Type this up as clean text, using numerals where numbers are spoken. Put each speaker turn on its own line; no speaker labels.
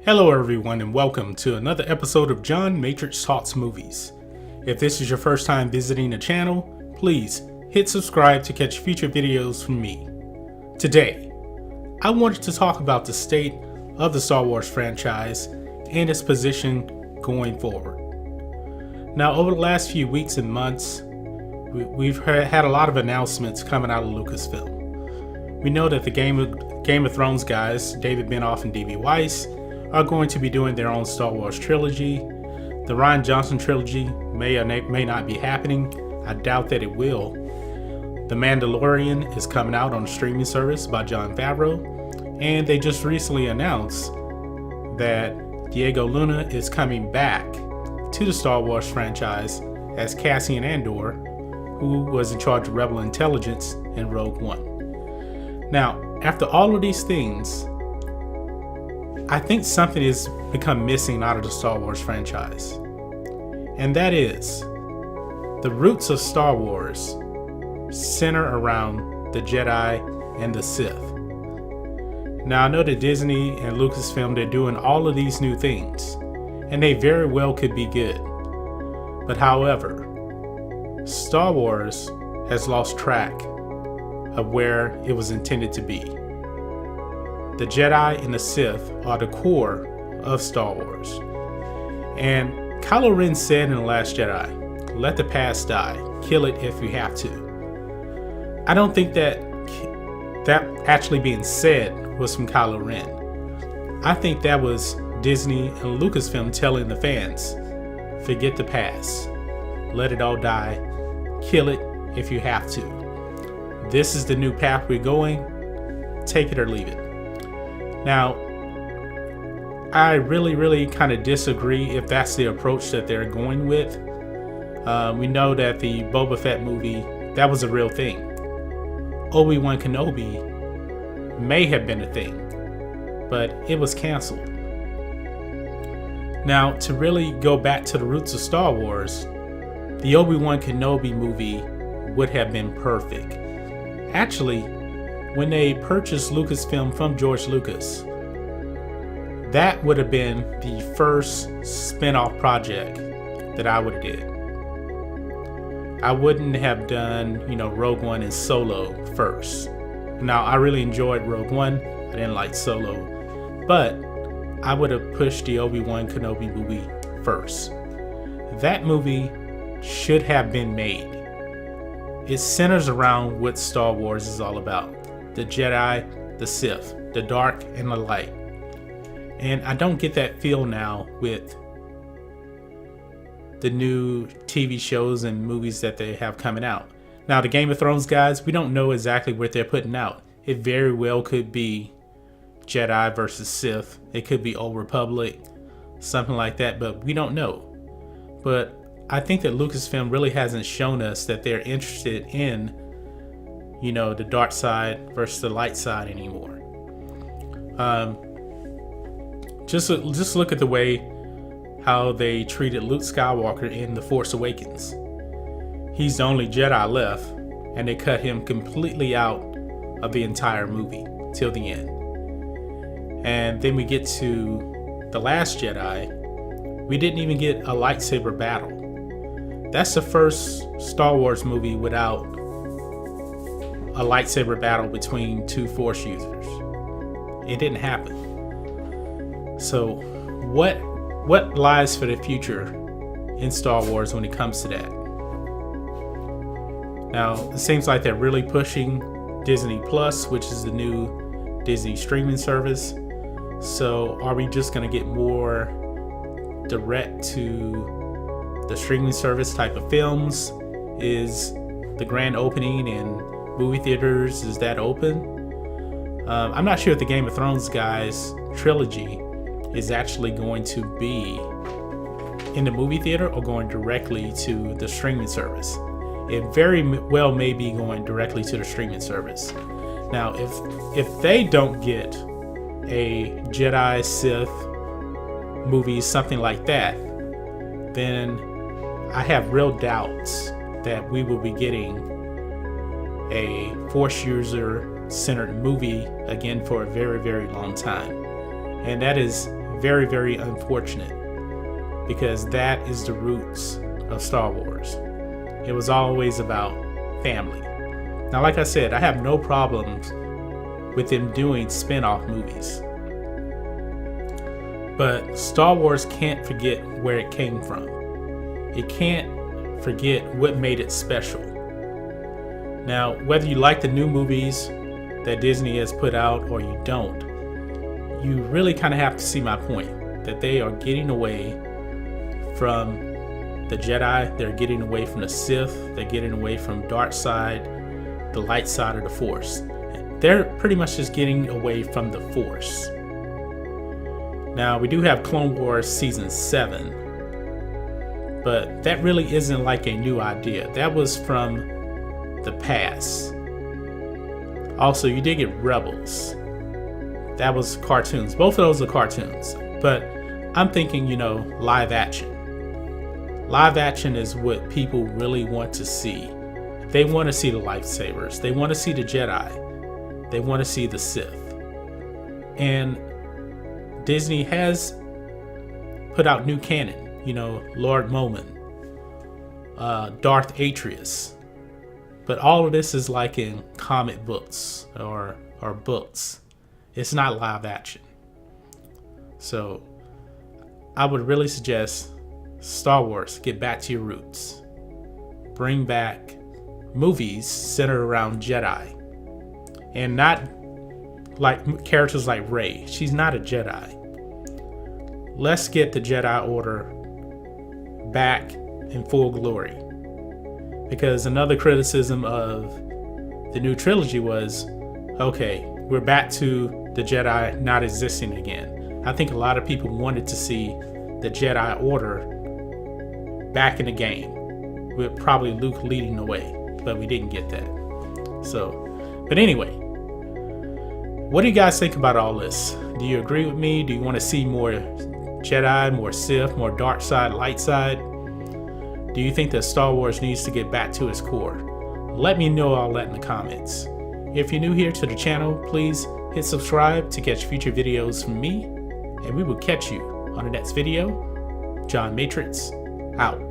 Hello everyone and welcome to another episode of John Matrixx Talks Movies. If this is your first time visiting the channel, please hit subscribe to catch future videos from me. Today, I wanted to talk about the state of the Star Wars franchise and its position going forward. Now, over the last few weeks and months, we've had a lot of announcements coming out of Lucasfilm. We know that the Game of Thrones guys, David Benioff and D.B. Weiss, are going to be doing their own Star Wars trilogy. The Rian Johnson trilogy may or may not be happening. I doubt that it will. The Mandalorian is coming out on a streaming service by Jon Favreau, and they just recently announced that Diego Luna is coming back to the Star Wars franchise as Cassian Andor, who was in charge of Rebel Intelligence in Rogue One. Now, after all of these things, I think something has become missing out of the Star Wars franchise. And that is, the roots of Star Wars center around the Jedi and the Sith. Now, I know that Disney and Lucasfilm, they're doing all of these new things, and they very well could be good. But however, Star Wars has lost track of where it was intended to be. The Jedi and the Sith are the core of Star Wars. And Kylo Ren said in The Last Jedi, "Let the past die, kill it if you have to." I don't think that actually being said was from Kylo Ren. I think that was Disney and Lucasfilm telling the fans, forget the past, let it all die, kill it if you have to. This is the new path we're going, take it or leave it. Now, I really kind of disagree if that's the approach that they're going with. We know that the Boba Fett movie, that was a real thing. Obi-Wan Kenobi may have been a thing, but it was canceled. Now, to really go back to the roots of Star Wars, the Obi-Wan Kenobi movie would have been perfect. Actually, when they purchased Lucasfilm from George Lucas, that would have been the first spin-off project that I would have did. I wouldn't have done, Rogue One and Solo first. Now, I really enjoyed Rogue One. I didn't like Solo, but I would have pushed the Obi-Wan Kenobi movie first. That movie should have been made. It centers around what Star Wars is all about. The Jedi, the Sith, the dark and the light. And I don't get that feel now with the new TV shows and movies that they have coming out. Now, the Game of Thrones guys, we don't know exactly what they're putting out. It very well could be Jedi versus Sith. It could be Old Republic, something like that, but we don't know. But I think that Lucasfilm really hasn't shown us that they're interested in the dark side versus the light side anymore. Just look at the way how they treated Luke Skywalker in The Force Awakens. He's the only Jedi left, and they cut him completely out of the entire movie till the end. And then we get to The Last Jedi. We didn't even get a lightsaber battle. That's the first Star Wars movie without a lightsaber battle between two Force users. It didn't happen. So what lies for the future in Star Wars when it comes to that? Now, it seems like they're really pushing Disney Plus, which is the new Disney streaming service. So are we just going to get more direct to the streaming service type of films? Is the grand opening in movie theaters, is that open? I'm not sure if the Game of Thrones guys trilogy is actually going to be in the movie theater or going directly to the streaming service. It very well may be going directly to the streaming service. Now, if they don't get a Jedi Sith movie, something like that, then I have real doubts that we will be getting a Force user centered movie again for a very long time. And that is very, very unfortunate, because that is the roots of Star Wars. It was always about family. Now, like I said, I have no problems with them doing spin-off movies, but Star Wars can't forget where it came from. It can't forget what made it special. Now, whether you like the new movies that Disney has put out or you don't, you really kind of have to see my point, that they are getting away from the Jedi, they're getting away from the Sith, they're getting away from dark side, the light side of the Force. They're pretty much just getting away from the Force. Now, we do have Clone Wars Season 7, but that really isn't like a new idea. That was from the past. Also, you did get Rebels. That was cartoons. Both of those are cartoons. But I'm thinking, live action. Live action is what people really want to see. They want to see the lightsabers. They want to see the Jedi. They want to see the Sith. And Disney has put out new canon. Lord Momin, Darth Atreus. But all of this is like in comic books or books. It's not live action. So I would really suggest Star Wars, get back to your roots. Bring back movies centered around Jedi. And not like characters like Rey. She's not a Jedi. Let's get the Jedi Order back in full glory. Because another criticism of the new trilogy was, okay, we're back to the Jedi not existing again. I think a lot of people wanted to see the Jedi Order back in the game, with probably Luke leading the way, but we didn't get that. But anyway, what do you guys think about all this? Do you agree with me? Do you want to see more Jedi, more Sith, more dark side, light side? Do you think that Star Wars needs to get back to its core? Let me know all that in the comments. If you're new here to the channel, please hit subscribe to catch future videos from me, and we will catch you on the next video. John Matrixx, out.